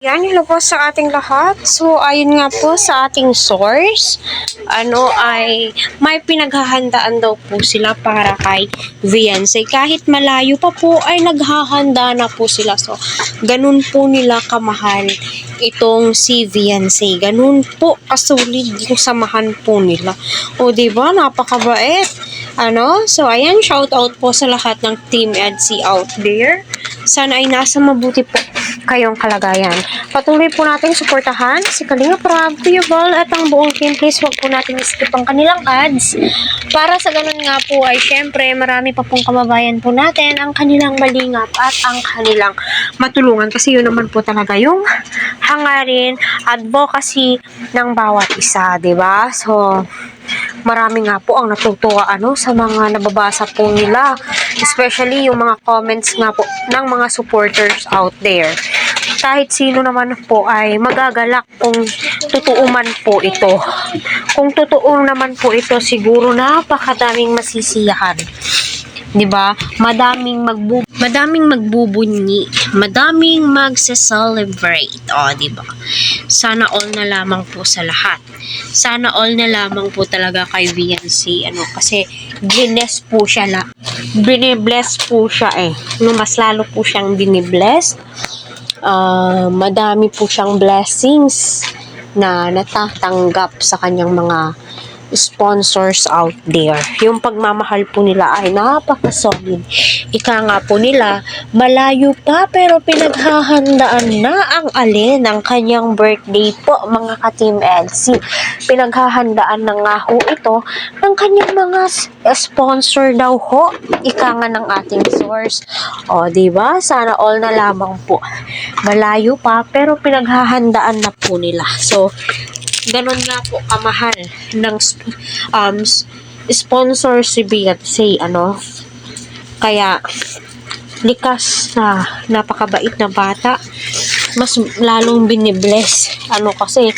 Yan, hello po sa ating lahat. So, ayun nga po sa ating source, ay may pinaghahandaan daw po sila para kay Viancy. Kahit malayo pa po ay naghahanda na po sila. So, ganun po nila kamahal itong si Viancy. Ganun po kasulid yung samahan po nila. O, diba? Napakabait. So, ayan, shout out po sa lahat ng Team EDSI out there. Sana ay nasa mabuti po kayong kalagayan. Patuloy po natin suportahan si Kalinga Prab, Kuya Bal, at ang buong team. Please wag po natin skip ang kanilang ads. Para sa ganun nga po ay syempre marami pa pong kababayan po natin ang kanilang malingap at ang kanilang matulungan. Kasi yun naman po talaga yung hangarin, advocacy ng bawat isa, diba? So, marami nga po ang natutuwa sa mga nababasa po nila, especially yung mga comments nga po ng mga supporters out there. Kahit sino naman po ay magagalak kung totoo man po ito. Kung totoo naman po ito, siguro napakadaming masisiyahan. 'Di ba? Madaming magbubunyi, madaming magse-celebrate. 'Di ba? Sana all na lamang po sa lahat. Sana all na lamang po talaga kay Viancy, kasi bless po siya binibless po siya mas lalo po siyang binibless. Madami po siyang blessings na natatanggap sa kanyang mga sponsors out there. Yung pagmamahal po nila ay napaka-solid. Ika nga po nila, malayo pa pero pinaghahandaan na ang alin ng kanyang birthday po, mga ka-Team EDSI. Pinaghahandaan na nga ho ito ng kanyang mga sponsor daw ho. Ika nga ng ating source. Diba? Sana all na lamang po. Malayo pa pero pinaghahandaan na po nila. So, ganun nga po kamahal ng sponsor si Viancy, kaya likas na napakabait na bata, mas lalong binibless, kasi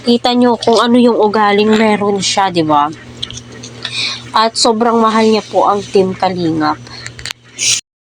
kita nyo kung ano yung ugaling meron siya, di ba? At sobrang mahal niya po ang Team Kalingap.